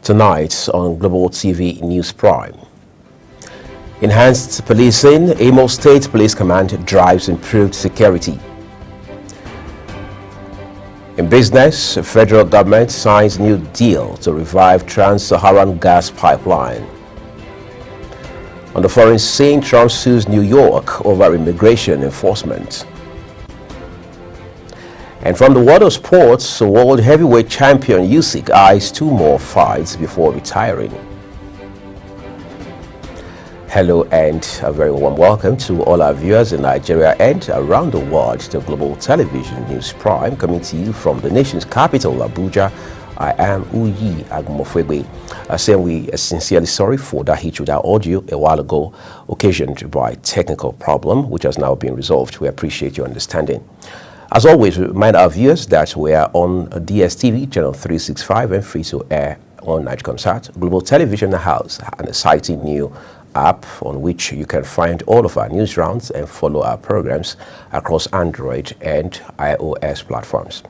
Tonight on Global TV News Prime. Enhanced policing, Imo State Police Command drives improved security. In business, federal government signs new deal to revive Trans-Saharan gas pipeline. On the foreign scene, Trump sues New York over immigration enforcement. And from the world of sports, world heavyweight champion Usyk eyes 2 more fights before retiring. Hello and a very warm welcome to all our viewers in Nigeria and around the world to Global Television News Prime, coming to you from the nation's capital, Abuja. I am Uyi Agumofwegbe. Saying we are sincerely sorry for that hitch with our audio a while ago, occasioned by technical problem, which has now been resolved. We appreciate your understanding. As always, we remind our viewers that we are on DSTV, channel 365, and free to air on Nigecomsat, Global Television House, an exciting new app on which you can find all of our news rounds and follow our programs across Android and iOS platforms.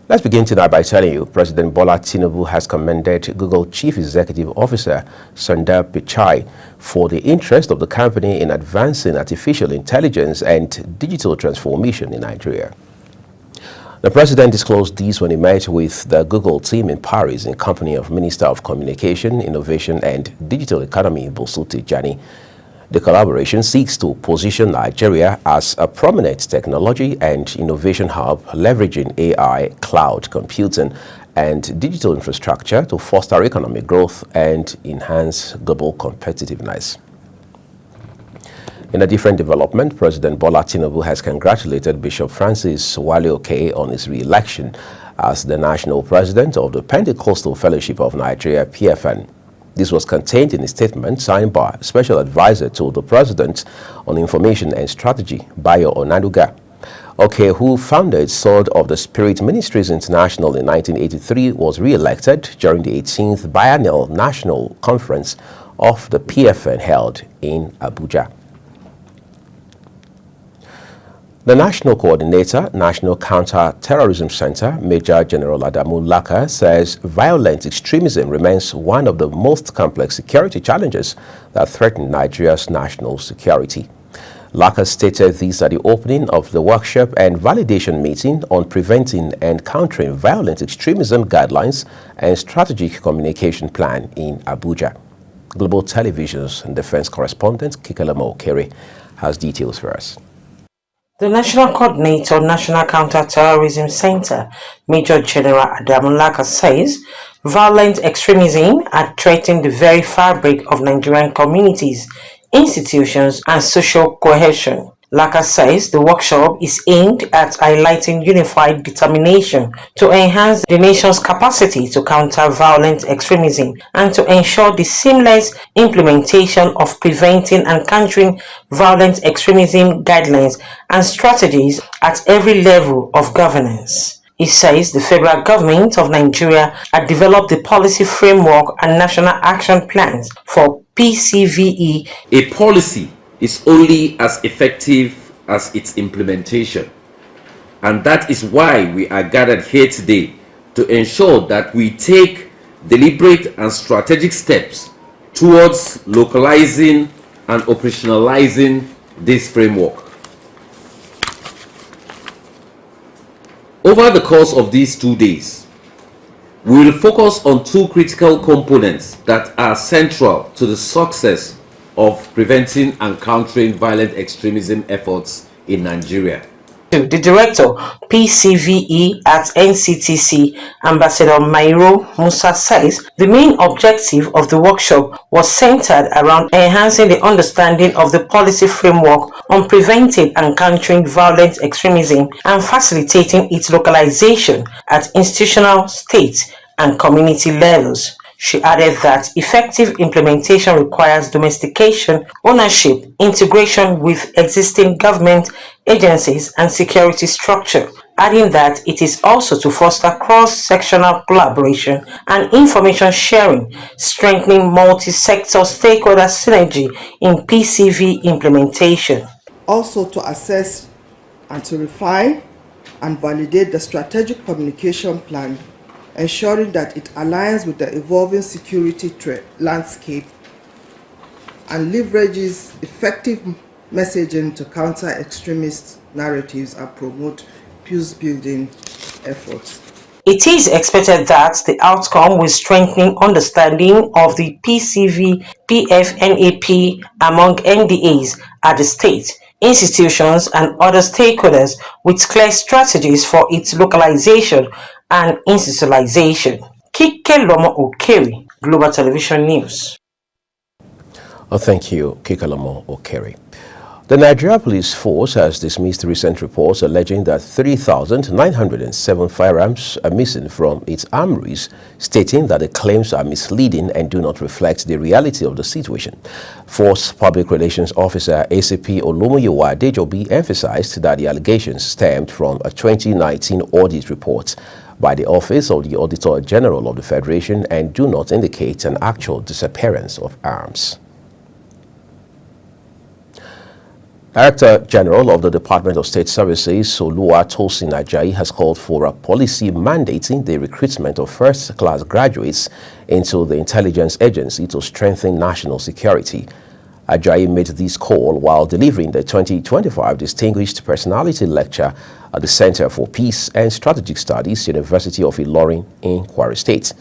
Let's begin tonight by telling you President Bola Tinubu has commended Google Chief Executive Officer Sundar Pichai for the interest of the company in advancing artificial intelligence and digital transformation in Nigeria. The president disclosed this when he met with the Google team in Paris in company of Minister of Communication, Innovation and Digital Economy, Bosu Tijani. The collaboration seeks to position Nigeria as a prominent technology and innovation hub, leveraging AI, cloud computing, and digital infrastructure to foster economic growth and enhance global competitiveness. In a different development, President Bola Tinubu has congratulated Bishop Francis Wale Oke on his re-election as the national president of the Pentecostal Fellowship of Nigeria, PFN. This was contained in a statement signed by Special Advisor to the President on Information and Strategy, Bayo Onanuga. Oke, who founded Sword of the Spirit Ministries International in 1983, was re-elected during the 18th Biennial National Conference of the PFN held in Abuja. The National Coordinator, National Counter-Terrorism Center, Major General Adamu Laka, says violent extremism remains one of the most complex security challenges that threaten Nigeria's national security. Laka stated this at the opening of the workshop and validation meeting on preventing and countering violent extremism guidelines and strategic communication plan in Abuja. Global Television's defense correspondent Kikelemo Okere has details for us. The National Coordinator, National Counter-Terrorism Center, Major General Adamu Laka, says violent extremism are threatening the very fabric of Nigerian communities, institutions, and social cohesion. Laka says the workshop is aimed at highlighting unified determination to enhance the nation's capacity to counter violent extremism and to ensure the seamless implementation of preventing and countering violent extremism guidelines and strategies at every level of governance. He says the federal government of Nigeria had developed the policy framework and national action plans for PCVE. A policy is only as effective as its implementation. And that is why we are gathered here today to ensure that we take deliberate and strategic steps towards localizing and operationalizing this framework. Over the course of these 2 days, we will focus on 2 critical components that are central to the success of preventing and countering violent extremism efforts in Nigeria. The Director, PCVE at NCTC, Ambassador Mairo Musa, says the main objective of the workshop was centered around enhancing the understanding of the policy framework on preventing and countering violent extremism and facilitating its localization at institutional, state, and community levels. She added that effective implementation requires domestication, ownership, integration with existing government agencies and security structure, adding that it is also to foster cross-sectional collaboration and information sharing, strengthening multi-sector stakeholder synergy in PCV implementation. Also to assess and to refine and validate the strategic communication plan ensuring that it aligns with the evolving security landscape and leverages effective messaging to counter extremist narratives and promote peace-building efforts. It is expected that the outcome will strengthen understanding of the PCV-PFNAP among NDAs at the state, institutions and other stakeholders with clear strategies for its localization and institutionalization. Kike Lomo Okeri, Global Television News. Oh, thank you, Kikalomo Okeri. The Nigeria Police Force has dismissed recent reports alleging that 3,907 firearms are missing from its armories, stating that the claims are misleading and do not reflect the reality of the situation. Force Public Relations Officer ACP Olomuyiwa Adejobi emphasized that the allegations stemmed from a 2019 audit report by the Office of the Auditor General of the Federation and do not indicate an actual disappearance of arms. Director General of the Department of State Services, Oluwatosin Ajayi, has called for a policy mandating the recruitment of first-class graduates into the intelligence agency to strengthen national security. Ajayi made this call while delivering the 2025 Distinguished Personality Lecture at the Center for Peace and Strategic Studies, University of Ilorin in Kwara State.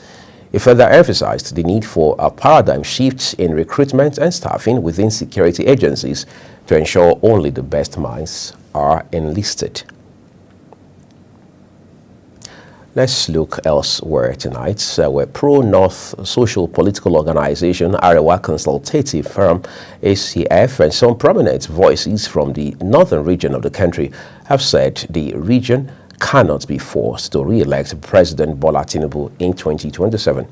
He further emphasized the need for a paradigm shift in recruitment and staffing within security agencies to ensure only the best minds are enlisted. Let's look elsewhere tonight, where pro-North social political organization Arewa consultative firm ACF and some prominent voices from the northern region of the country have said the region cannot be forced to re-elect President Bola Tinubu in 2027.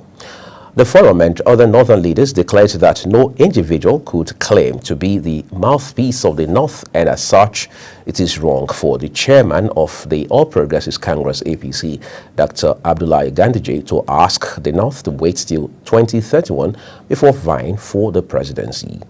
The forum and other northern leaders declared that no individual could claim to be the mouthpiece of the North, and as such, it is wrong for the chairman of the All Progressives Congress APC, Dr. Abdullahi Ganduje, to ask the North to wait till 2031 before vying for the presidency.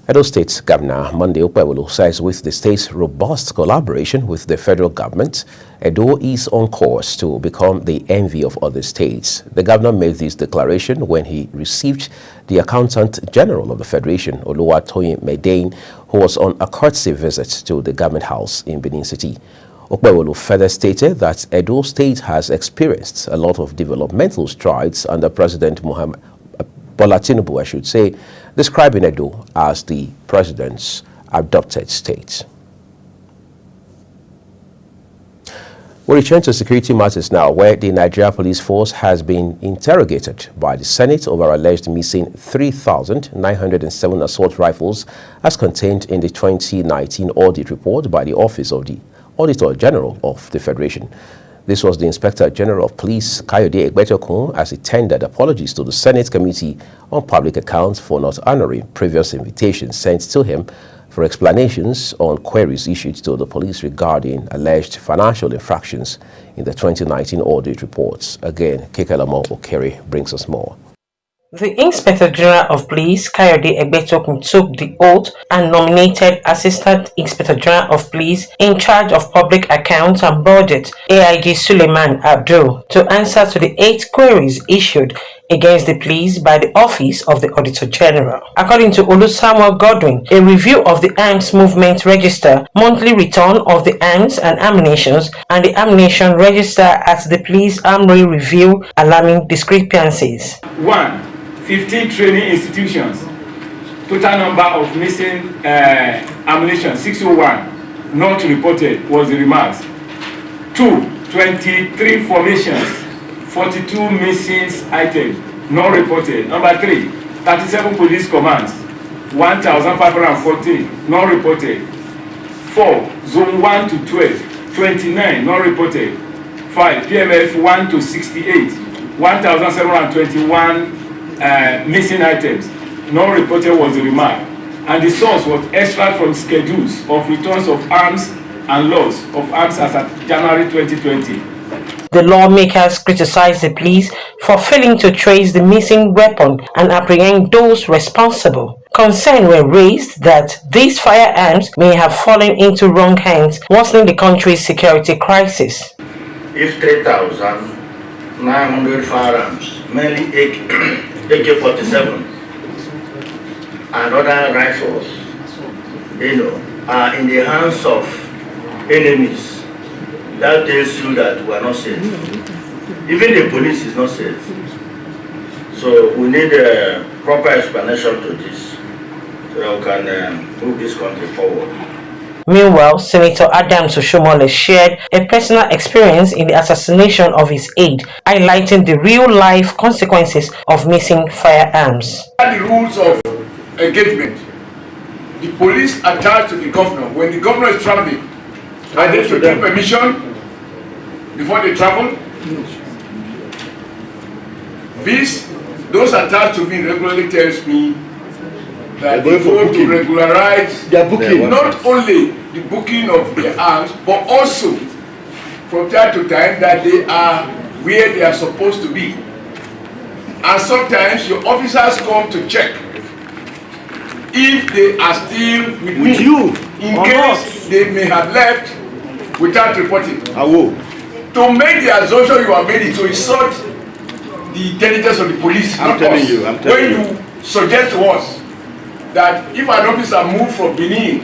Edo State Governor Monday Okpebholo says with the state's robust collaboration with the federal government, Edo is on course to become the envy of other states. The governor made this declaration when he received the Accountant General of the Federation, Oluwatoyin Medain, who was on a courtesy visit to the government house in Benin City. Okpebholo further stated that Edo State has experienced a lot of developmental strides under President Bola Tinubu, I should say, describing Edo as the president's adopted state. We return to security matters now, where the Nigeria Police Force has been interrogated by the Senate over alleged missing 3,907 assault rifles as contained in the 2019 audit report by the Office of the Auditor General of the Federation. This was the Inspector General of Police, Kayode Egbetokun, as he tendered apologies to the Senate Committee on Public Accounts for not honoring previous invitations sent to him for explanations on queries issued to the police regarding alleged financial infractions in the 2019 audit reports. Again, Kekalamo Okeri brings us more. The Inspector General of Police, Kayode Egbetokun, took the oath and nominated Assistant Inspector General of Police in charge of public accounts and budget, AIG Suleiman Abdul, to answer to the 8 queries issued against the police by the Office of the Auditor General. According to Olu Samuel Godwin, a review of the Arms Movement Register, monthly return of the arms and ammunitions, and the ammunition register at the Police Armory review alarming discrepancies. 1. 15 training institutions. Total number of missing ammunition 601 not reported was the remarks. 2. 23 formations, 42 missing items not reported. Number 3. 37 police commands, 1,514 not reported. 4. Zone 1 to 12, 29 not reported. 5. PMF 1 to 68, 1,721 missing items not reported was the remark, and the source was extract from schedules of returns of arms and loss of arms as at January 2020. The lawmakers criticized the police for failing to trace the missing weapon and apprehend those responsible. Concern were raised that these firearms may have fallen into wrong hands, worsening the country's security crisis. If 3,900 firearms, mainly AK-47 and other rifles, are in the hands of enemies, that tells you that we are not safe. Even the police is not safe. So we need a proper explanation to this, so that we can move this country forward. Meanwhile, Senator Adams Oshomole shared a personal experience in the assassination of his aide, highlighting the real-life consequences of missing firearms. The rules of engagement. The police attached to the governor. When the governor is traveling, are they to take permission before they travel? Those attached to me regularly tells me that they go to regularize not only the booking of the arms, but also from time to time that they are where they are supposed to be. And sometimes your officers come to check if they are still with you, in case they may have left without reporting. To make the assumption you have made it to insult the intelligence of the police, not us. When you suggest to us that if an officer moved from Benin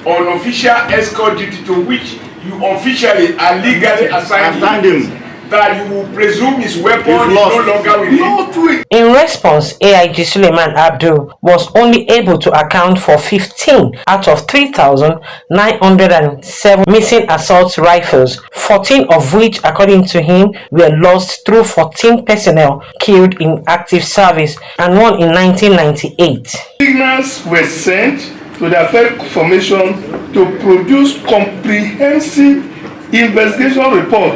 on official escort duty to which you officially are legally assigned him, that you will presume his weapon is no longer with him. In response, AIG Suleiman Abdul was only able to account for 15 out of 3,907 missing assault rifles, 14 of which, according to him, were lost through 14 personnel killed in active service and one in 1998. Signals were sent to the Affairs Formation to produce comprehensive investigation report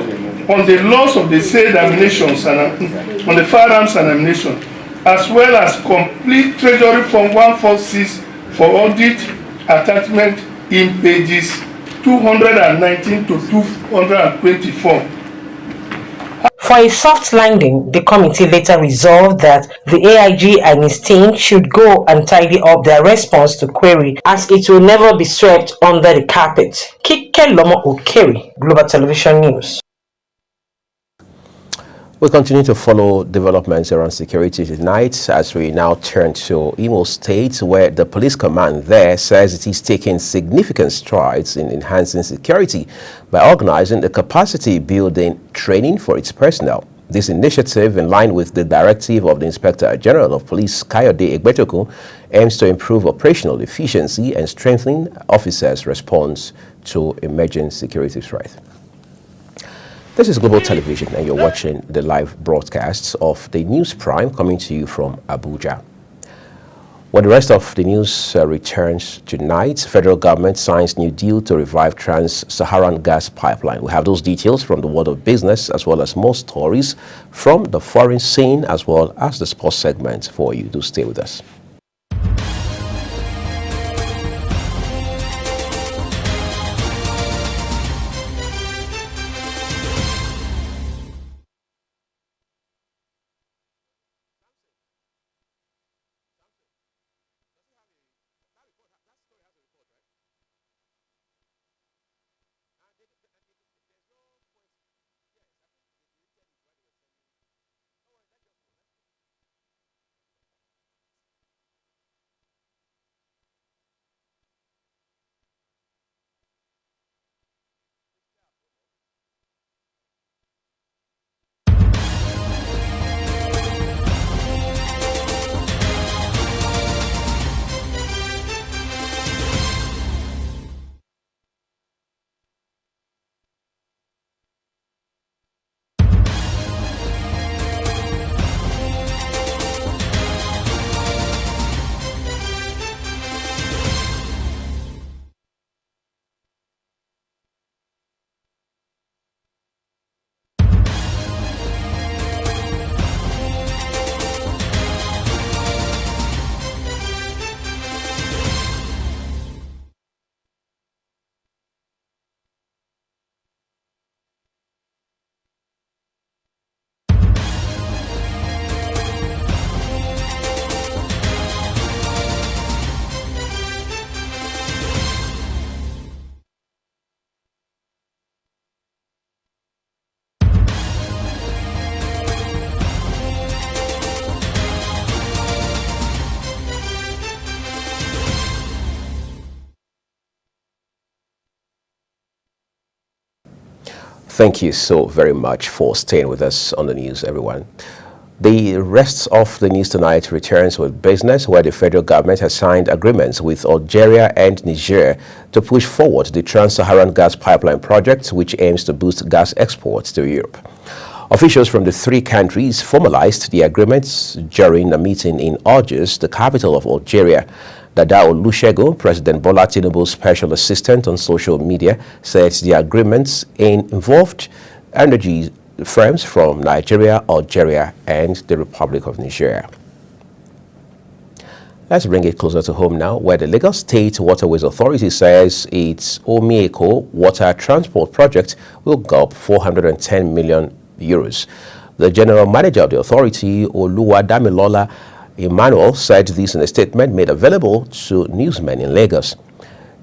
on the loss of the said ammunition and on the firearms and ammunition, as well as complete Treasury Form 146 for audit attachment in pages 219 to 224. For a soft landing, the committee later resolved that the AIG and his team should go and tidy up their response to query, as it will never be swept under the carpet. Kike Lomo Okeri, Global Television News. We continue to follow developments around security tonight as we now turn to Imo State, where the police command there says it is taking significant strides in enhancing security by organizing the capacity building training for its personnel. This initiative, in line with the directive of the Inspector General of Police, Kayode Egbetoku, aims to improve operational efficiency and strengthen officers' response to emerging security threats. This is Global Television, and you're watching the live broadcasts of the News Prime coming to you from Abuja. When the rest of the news returns tonight, federal government signs new deal to revive Trans-Saharan gas pipeline. We have those details from the world of business, as well as more stories from the foreign scene, as well as the sports segment for you. Do stay with us. Thank you so very much for staying with us on the news, everyone. The rest of the news tonight returns with business, where the federal government has signed agreements with Algeria and Niger to push forward the Trans-Saharan gas pipeline project, which aims to boost gas exports to Europe. Officials from the three countries formalized the agreements during a meeting in Algiers, the capital of Algeria. Dada Olusegun, President Bola Tinubu's special assistant on social media, said the agreements involved energy firms from Nigeria, Algeria, and the Republic of Niger. Let's bring it closer to home now, where the Lagos State Waterways Authority says its Omieko water transport project will gulp 410 million euros. The general manager of the authority, Oluwadamilola Emmanuel, said this in a statement made available to newsmen in Lagos.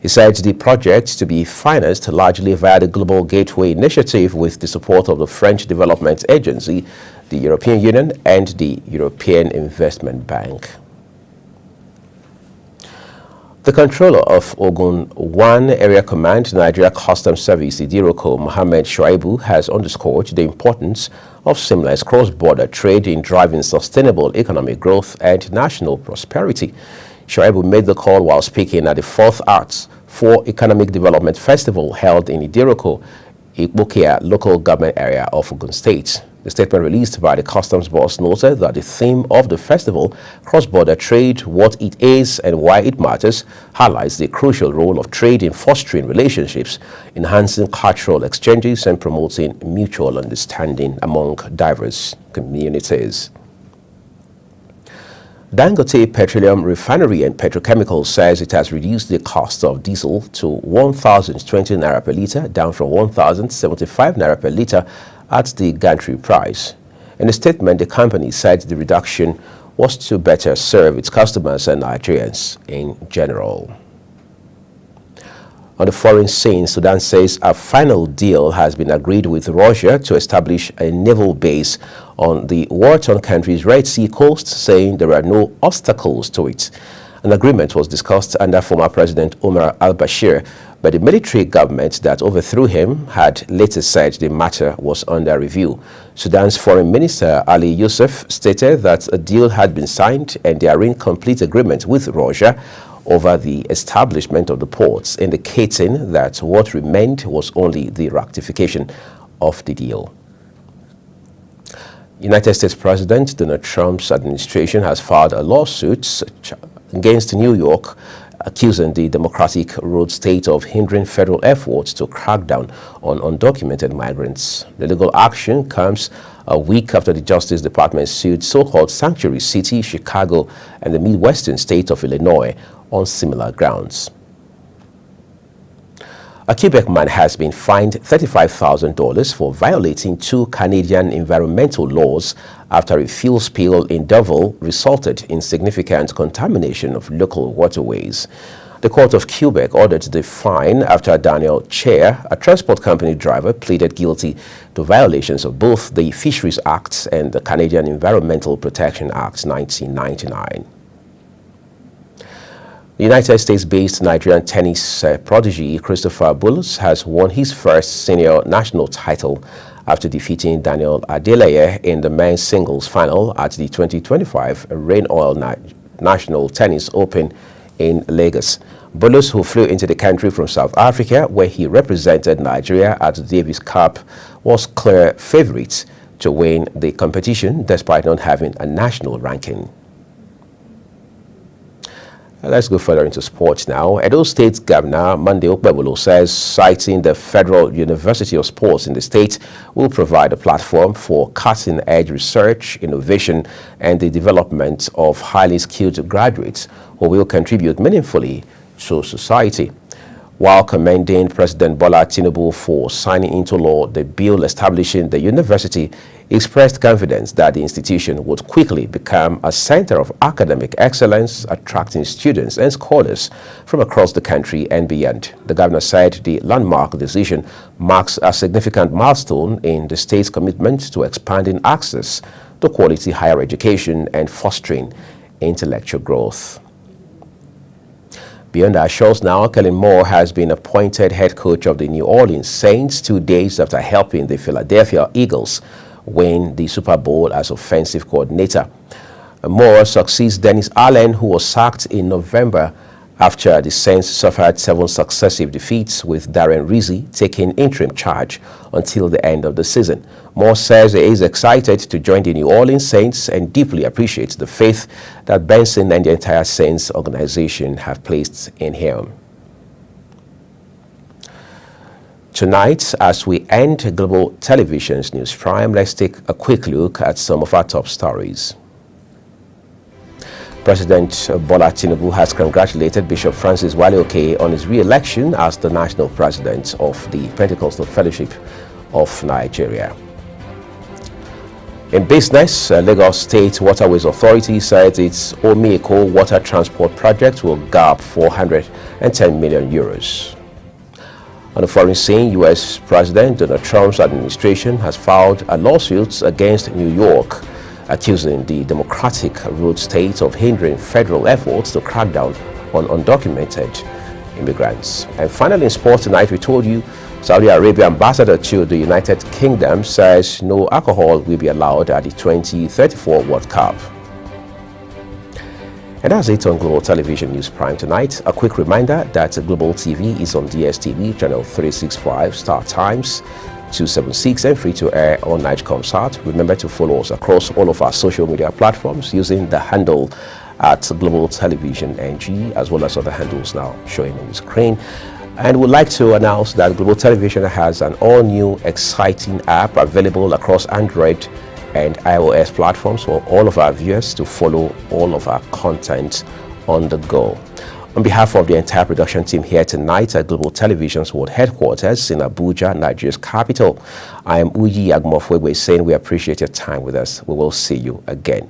He said the project to be financed largely via the Global Gateway Initiative with the support of the French Development Agency, the European Union, and the European Investment Bank. The controller of Ogun 1 Area Command, Nigeria Customs Service, Idiroko, Mohammed Shuaibu, has underscored the importance of seamless cross-border trade in driving sustainable economic growth and national prosperity. Shuaibu made the call while speaking at the 4th Arts for Economic Development Festival held in Idiroko, Ikbokia local government area of Ogun State. The statement released by the customs boss noted that the theme of the festival, Cross-Border Trade, What It Is and Why It Matters, highlights the crucial role of trade in fostering relationships, enhancing cultural exchanges, and promoting mutual understanding among diverse communities. Dangote Petroleum Refinery and Petrochemicals says it has reduced the cost of diesel to 1,020 naira per litre, down from 1,075 naira per litre at the gantry price. In a statement, the company said the reduction was to better serve its customers and Nigerians in general. On the foreign scene, Sudan says a final deal has been agreed with Russia to establish a naval base on the war-torn country's Red Sea coast, saying there are no obstacles to it. An agreement was discussed under former President Omar al-Bashir, but the military government that overthrew him had later said the matter was under review. Sudan's Foreign Minister Ali Yusuf stated that a deal had been signed and they are in complete agreement with Russia over the establishment of the ports, indicating that what remained was only the ratification of the deal. United States President Donald Trump's administration has filed a lawsuit against New York, accusing the Democratic ruled state of hindering federal efforts to crack down on undocumented migrants. The legal action comes a week after the Justice Department sued so-called Sanctuary City, Chicago, and the Midwestern state of Illinois on similar grounds. A Quebec man has been fined $35,000 for violating two Canadian environmental laws after a fuel spill in Deville resulted in significant contamination of local waterways. The Court of Quebec ordered the fine after Daniel Chair, a transport company driver, pleaded guilty to violations of both the Fisheries Act and the Canadian Environmental Protection Act 1999. The United States-based Nigerian tennis prodigy Christopher Bulus has won his first senior national title after defeating Daniel Adeleye in the men's singles final at the 2025 Rain Oil National Tennis Open in Lagos. Bulus, who flew into the country from South Africa, where he represented Nigeria at the Davis Cup, was clear favorite to win the competition despite not having a national ranking. Let's go further into sports now. Edo State Governor Monday Okpebolo says citing the Federal University of Sports in the state will provide a platform for cutting-edge research, innovation, and the development of highly skilled graduates who will contribute meaningfully to society. While commending President Bola Tinubu for signing into law the bill establishing the university, he expressed confidence that the institution would quickly become a center of academic excellence, attracting students and scholars from across the country and beyond. The governor said the landmark decision marks a significant milestone in the state's commitment to expanding access to quality higher education and fostering intellectual growth. Beyond our shores now, Kellen Moore has been appointed head coach of the New Orleans Saints 2 days after helping the Philadelphia Eagles win the Super Bowl as offensive coordinator. Moore succeeds Dennis Allen, who was sacked in November after the Saints suffered 7 successive defeats, with Darren Rizzi taking interim charge until the end of the season. Moore says he is excited to join the New Orleans Saints and deeply appreciates the faith that Benson and the entire Saints organization have placed in him. Tonight, as we end Global Television's News Prime, let's take a quick look at some of our top stories. President Bola Tinubu has congratulated Bishop Francis Wale Oke on his re-election as the national president of the Pentecostal Fellowship of Nigeria. In business, Lagos State Waterways Authority said its Omieko water transport project will gab 410 million euros. On the foreign scene, U.S. President Donald Trump's administration has filed a lawsuit against New York, accusing the Democratic ruled state of hindering federal efforts to crack down on undocumented immigrants. And finally, in sports tonight, we told you Saudi Arabia ambassador to the United Kingdom says no alcohol will be allowed at the 2034 World Cup. And that's it on Global Television News Prime tonight. A quick reminder that Global TV is on DSTV, channel 365, Star Times 276, and free to air on Nightcomsat. Remember to follow us across all of our social media platforms using the handle at Global Television NG, as well as other handles now showing on the screen. And we'd like to announce that Global Television has an all-new exciting app available across Android and iOS platforms for all of our viewers to follow all of our content on the go. On behalf of the entire production team here tonight at Global Television's World Headquarters in Abuja, Nigeria's capital, I am Uyi Agmofwegwe saying we appreciate your time with us. We will see you again.